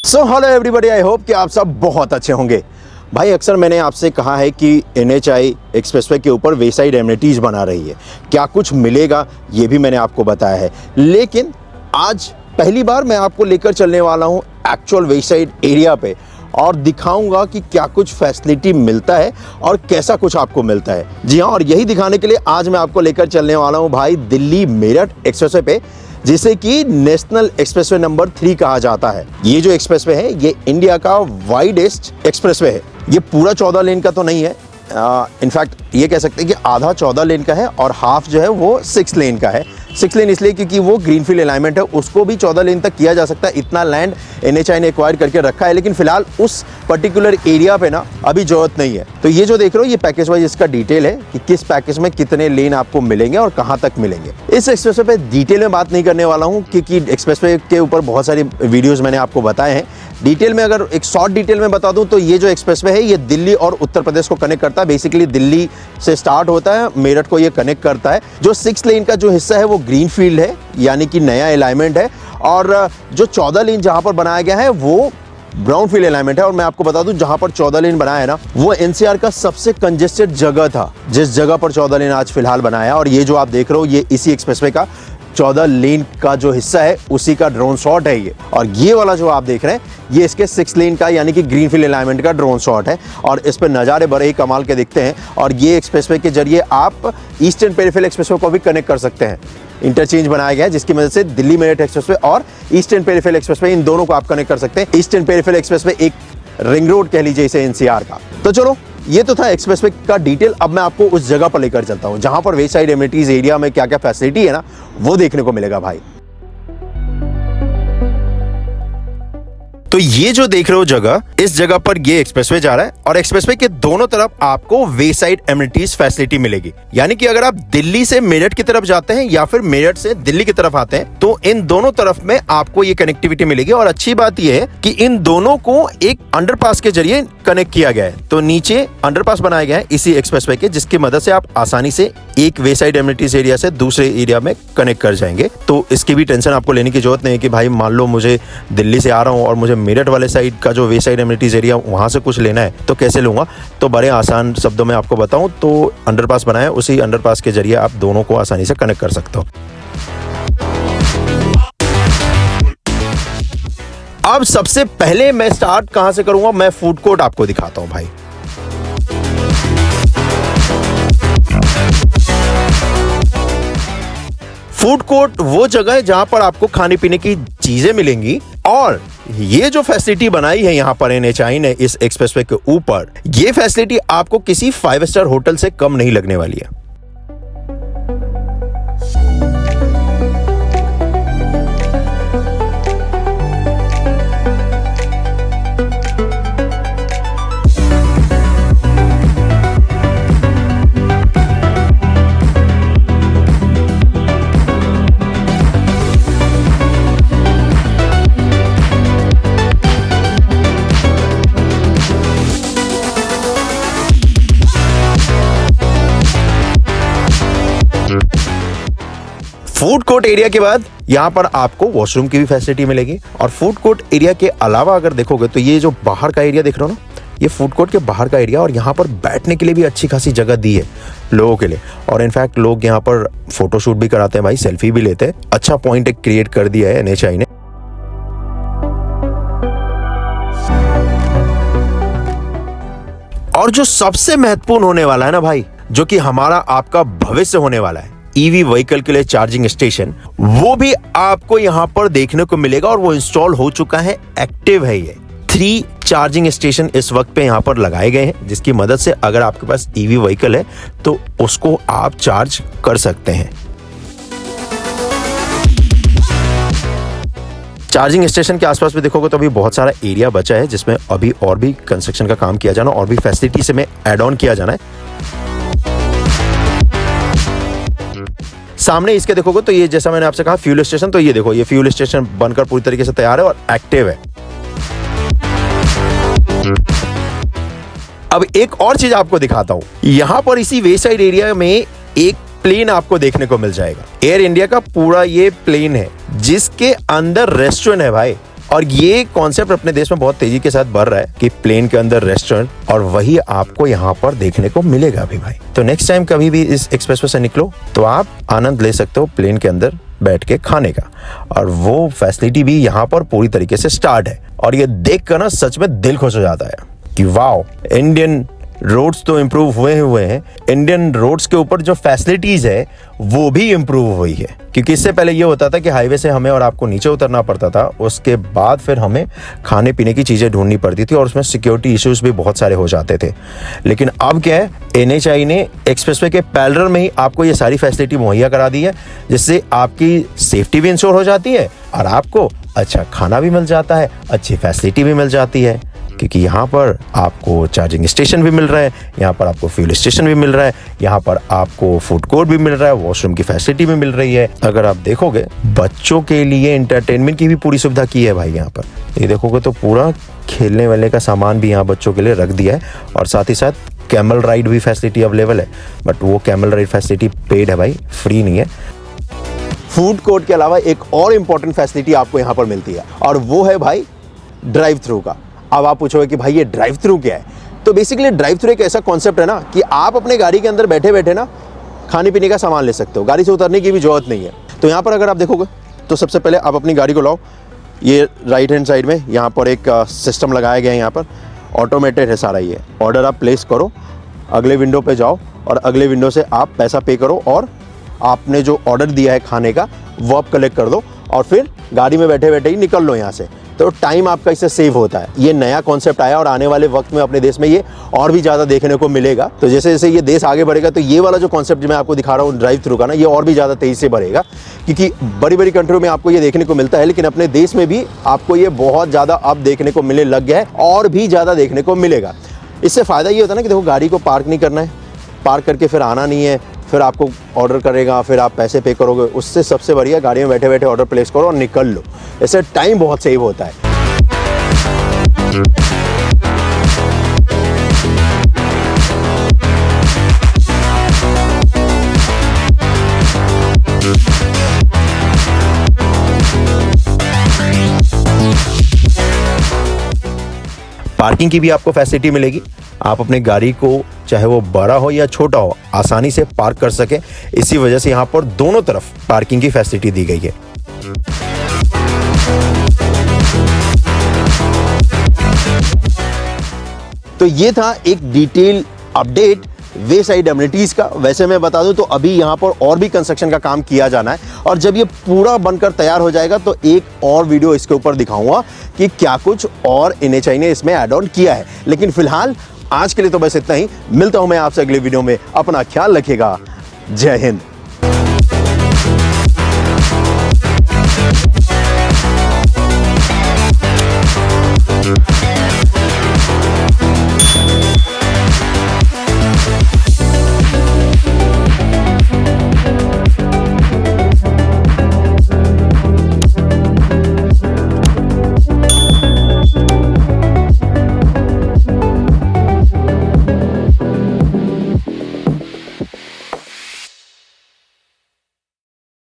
So hello everybody, I hope कि आप सब बहुत अच्छे होंगे। भाई अक्सर मैंने आपसे कहा है कि NHI एक्सप्रेसवे के ऊपर वे साइड एमिनिटीज़ बना रही है, क्या कुछ मिलेगा ये भी मैंने आपको बताया है। लेकिन आज पहली बार मैं आपको लेकर चलने वाला हूँ एक्चुअल वे साइड एरिया पे और दिखाऊंगा कि क्या कुछ फैसिलिटी मिलता है और कैसा कुछ आपको मिलता है। जी हाँ, और यही दिखाने के लिए आज मैं आपको लेकर चलने वाला हूँ भाई दिल्ली मेरठ एक्सप्रेसवे पे, जिसे कि नेशनल एक्सप्रेसवे नंबर 3 कहा जाता है। ये जो एक्सप्रेसवे है ये इंडिया का वाइडेस्ट एक्सप्रेसवे है। ये पूरा 14 लेन का तो नहीं है, इनफैक्ट ये कह सकते हैं कि आधा 14 लेन का है और हाफ जो है वो 6 लेन का है। 6 लेन इसलिए क्योंकि वो ग्रीनफील्ड अलाइनमेंट है, उसको भी 14 लेन तक किया जा सकता है। इतना लैंड NHI ने एक्वायर करके रखा है, लेकिन फिलहाल उस पर्टिकुलर एरिया पे ना अभी जरूरत नहीं है। तो ये जो देख रहे हो ये पैकेज वाइज इसका डिटेल है कि किस पैकेज में कितने लेन आपको मिलेंगे और कहाँ तक मिलेंगे। इस एक्सप्रेसवे पे डिटेल में बात नहीं करने वाला हूँ क्योंकि एक्सप्रेसवे के ऊपर बहुत सारी वीडियोज मैंने आपको बताए हैं। डिटेल में अगर एक शॉर्ट डिटेल में बता दूं तो ये जो एक्सप्रेसवे है ये दिल्ली और उत्तर प्रदेश को कनेक्ट करता है। बेसिकली दिल्ली से स्टार्ट होता है, मेरठ को ये कनेक्ट करता है। जो 6 लेन का जो हिस्सा है वो ग्रीन फील्ड है, यानी कि नया अलाइनमेंट है, और जो 14 लेन जहां पर बनाया गया है वो ब्राउन फील्ड अलाइनमेंट है। और मैं आपको बता दूं जहां पर 14 लेन बनाया है ना, वो NCR का सबसे कंजेस्टेड जगह था, जिस जगह पर 14 लेन आज फिलहाल बनाया। और ये जो आप देख रहे हो ये इसी एक्सप्रेसवे का 14 लेन का जो हिस्सा है उसी का ड्रोन शॉट है ये। और ये वाला जो आप देख रहे हैं ये इसके 6 लेन का यानी कि ग्रीनफील्ड अलाइनमेंट का ड्रोन शॉट है, और इस पर नज़ारे बड़े ही कमाल के दिखते हैं। और ये एक्सप्रेसवे के जरिए आप ईस्टर्न पेरिफेरल एक्सप्रेसवे को भी कनेक्ट कर सकते हैं। इंटरचेंज बनाया गया है जिसकी वजह से दिल्ली मेरठ एक्सप्रेसवे और ईस्टर्न पेरिफेरल एक्सप्रेसवे इन दोनों को आप कनेक्ट कर सकते हैं। ईस्टर्न पेरिफेरल एक्सप्रेसवे एक रिंग रोड कह लीजिए इसे NCR का। तो चलो, ये तो था एक्सप्रेसवे का डिटेल। अब मैं आपको उस जगह पर लेकर चलता हूं जहां पर वे साइड एमिनिटीज एरिया में क्या क्या फैसिलिटी है ना, वो देखने को मिलेगा भाई। तो ये जो देख रहे हो जगह, इस जगह पर ये एक्सप्रेसवे जा रहा है और एक्सप्रेसवे के दोनों तरफ आपको वे साइड एमिनिटीज फैसिलिटी मिलेगी। यानी कि अगर आप दिल्ली से मेरठ की तरफ जाते हैं या फिर मेरठ से दिल्ली की तरफ आते हैं तो इन दोनों तरफ में आपको ये कनेक्टिविटी मिलेगी। और अच्छी बात ये है कि इन दोनों को एक अंडरपास के जरिए कनेक्ट किया गया है। तो नीचे अंडरपास बनाया गया है इसी एक्सप्रेसवे के, जिसकी मदद से आप आसानी से एक वे साइड एमिनिटीज एरिया से दूसरे एरिया में कनेक्ट कर जाएंगे। तो इसकी भी टेंशन आपको लेने की जरूरत नहीं है कि भाई मान लो मुझे दिल्ली से आ रहा हूँ और मुझे मेरठ वाले साइड का जो वे साइड एमिनिटीज एरिया वहां से कुछ लेना है तो कैसे लूंगा। तो बड़े आसान शब्दों में आपको बताऊं तो अंडरपास बनाया, उसी अंडरपास के जरिए आप दोनों को आसानी से कनेक्ट कर सकते हो। अब सबसे पहले मैं स्टार्ट कहां से करूंगा, मैं फूड कोर्ट आपको दिखाता हूं भाई। फूड कोर्ट वो जगह है जहां पर आपको खाने पीने की चीजें मिलेंगी। और ये जो फैसिलिटी बनाई है यहां पर NHI ने इस एक्सप्रेसवे के ऊपर, ये फैसिलिटी आपको किसी 5 स्टार होटल से कम नहीं लगने वाली है। फूड कोर्ट एरिया के बाद यहाँ पर आपको वॉशरूम की भी फैसिलिटी मिलेगी। और फूड कोर्ट एरिया के अलावा अगर देखोगे तो ये जो बाहर का एरिया देख रहे हो ना, ये फूड कोर्ट के बाहर का एरिया, और यहाँ पर बैठने के लिए भी अच्छी खासी जगह दी है लोगों के लिए। और इनफैक्ट लोग यहाँ पर फोटोशूट भी कराते हैं भाई, सेल्फी भी लेते हैं। अच्छा पॉइंट एक क्रिएट कर दिया है NHI ने। और जो सबसे महत्वपूर्ण होने वाला है ना भाई, जो कि हमारा आपका भविष्य होने वाला है, EV व्हीकल के लिए चार्जिंग स्टेशन, वो भी आपको यहां पर देखने को मिलेगा। और वो इंस्टॉल हो चुका है, एक्टिव है। ये 3 चार्जिंग स्टेशन इस वक्त पे यहां पर लगाए गए हैं, जिसकी मदद से अगर आपके पास EV व्हीकल है तो उसको आप चार्ज कर सकते हैं। चार्जिंग स्टेशन के आसपास भी देखोगे तो अभी बहुत सारा एरिया बचा है जिसमें अभी और भी कंस्ट्रक्शन का काम किया जाना और भी फैसिलिटी से में ऐड ऑन किया जाना है। सामने इसके देखोगे तो ये जैसा मैंने आपसे कहा फ्यूल स्टेशन, तो ये देखो ये फ्यूल स्टेशन बनकर पूरी तरीके से तैयार है और एक्टिव है। अब एक और चीज आपको दिखाता हूं, यहां पर इसी वे साइड एरिया में एक प्लेन आपको देखने को मिल जाएगा। एयर इंडिया का पूरा ये प्लेन है जिसके अंदर रेस्टोरेंट है भाई। और ये कॉन्सेप्ट अपने देश में बहुत तेजी के साथ बढ़ रहा है कि प्लेन के अंदर रेस्टोरेंट, और वही आपको यहाँ पर देखने को मिलेगा भी भाई। तो नेक्स्ट टाइम कभी भी इस एक्सप्रेसवे से निकलो तो आप आनंद ले सकते हो प्लेन के अंदर बैठ के खाने का, और वो फैसिलिटी भी यहाँ पर पूरी तरीके से स्टार्ट है। और ये देख कर ना सच में दिल खुश हो जाता है कि वाओ, इंडियन रोड्स तो इम्प्रूव हुए हैं, इंडियन रोड्स के ऊपर जो फैसिलिटीज है वो भी इम्प्रूव हुई है। क्योंकि इससे पहले ये होता था कि हाईवे से हमें और आपको नीचे उतरना पड़ता था, उसके बाद फिर हमें खाने पीने की चीज़ें ढूंढनी पड़ती थी और उसमें सिक्योरिटी इश्यूज भी बहुत सारे हो जाते थे। लेकिन अब क्या है, NHAI ने एक्सप्रेसवे के पैरेलल में ही आपको ये सारी फैसिलिटी मुहैया करा दी है, जिससे आपकी सेफ्टी भी इंश्योर हो जाती है और आपको अच्छा खाना भी मिल जाता है, अच्छी फैसिलिटी भी मिल जाती है। क्योंकि यहाँ पर आपको चार्जिंग स्टेशन भी मिल रहा है, यहाँ पर आपको फ्यूल स्टेशन भी मिल रहा है, यहाँ पर आपको फूड कोर्ट भी मिल रहा है, वॉशरूम की फैसिलिटी भी मिल रही है। अगर आप देखोगे बच्चों के लिए एंटरटेनमेंट की भी पूरी सुविधा की है भाई। यहाँ पर ये देखोगे तो पूरा खेलने वाले का सामान भी यहाँ बच्चों के लिए रख दिया है, और साथ ही साथ कैमल राइड भी फैसिलिटी अवेलेबल है। बट वो कैमल राइड फैसिलिटी पेड है भाई, फ्री नहीं है। फूड कोर्ट के अलावा एक और इम्पॉर्टेंट फैसिलिटी आपको यहाँ पर मिलती है, और वो है भाई ड्राइव थ्रू का। अब आप पूछोगे कि भाई ये ड्राइव थ्रू क्या है? तो बेसिकली ड्राइव थ्रू एक ऐसा कॉन्सेप्ट है ना कि आप अपने गाड़ी के अंदर बैठे बैठे ना खाने पीने का सामान ले सकते हो, गाड़ी से उतरने की भी जरूरत नहीं है। तो यहाँ पर अगर आप देखोगे तो सबसे पहले आप अपनी गाड़ी को लाओ, ये राइट हैंड साइड में यहाँ पर एक सिस्टम लगाया गया है, यहाँ पर ऑटोमेटेड है सारा। ये ऑर्डर आप प्लेस करो, अगले विंडो पे जाओ और अगले विंडो से आप पैसा पे करो, और आपने जो ऑर्डर दिया है खाने का वो आप कलेक्ट कर दो, और फिर गाड़ी में बैठे बैठे ही निकल लो यहाँ से। तो टाइम आपका इससे सेव होता है। ये नया कॉन्सेप्ट आया और आने वाले वक्त में अपने देश में ये और भी ज़्यादा देखने को मिलेगा। तो जैसे जैसे ये देश आगे बढ़ेगा तो ये वाला जो कॉन्सेप्ट मैं आपको दिखा रहा हूँ ड्राइव थ्रू का ना, ये और भी ज़्यादा तेज़ी से बढ़ेगा। क्योंकि बड़ी बड़ी कंट्रियों में आपको ये देखने को मिलता है, लेकिन अपने देश में भी आपको ये बहुत ज़्यादा अब देखने को मिलने लग गया है, और भी ज़्यादा देखने को मिलेगा। इससे फ़ायदा ये होता है ना कि देखो गाड़ी को पार्क नहीं करना है, पार्क करके फिर आना नहीं है, फिर आपको ऑर्डर करेगा, फिर आप पैसे पे करोगे। उससे सबसे बढ़िया गाड़ी में बैठे बैठे ऑर्डर प्लेस करो और निकल लो। इससे टाइम बहुत सेव होता है। पार्किंग की भी आपको फैसिलिटी मिलेगी। आप अपने गाड़ी को चाहे वो बड़ा हो या छोटा हो आसानी से पार्क कर सके। इसी वजह से यहाँ पर दोनों तरफ पार्किंग की फैसिलिटी दी गई है। तो ये था एक डिटेल अपडेट वे साइड एमिनिटीज का। वैसे मैं बता दूं तो अभी यहाँ पर और भी कंस्ट्रक्शन का काम किया जाना है, और जब ये पूरा बनकर तैयार हो जाएगा तो एक और वीडियो इसके ऊपर दिखाऊंगा कि क्या कुछ और NHAI ने इसमें ऐड ऑन किया है। लेकिन फिलहाल आज के लिए तो बस इतना ही। मिलता हूं मैं आपसे अगले वीडियो में। अपना ख्याल रखिएगा। जय हिंद।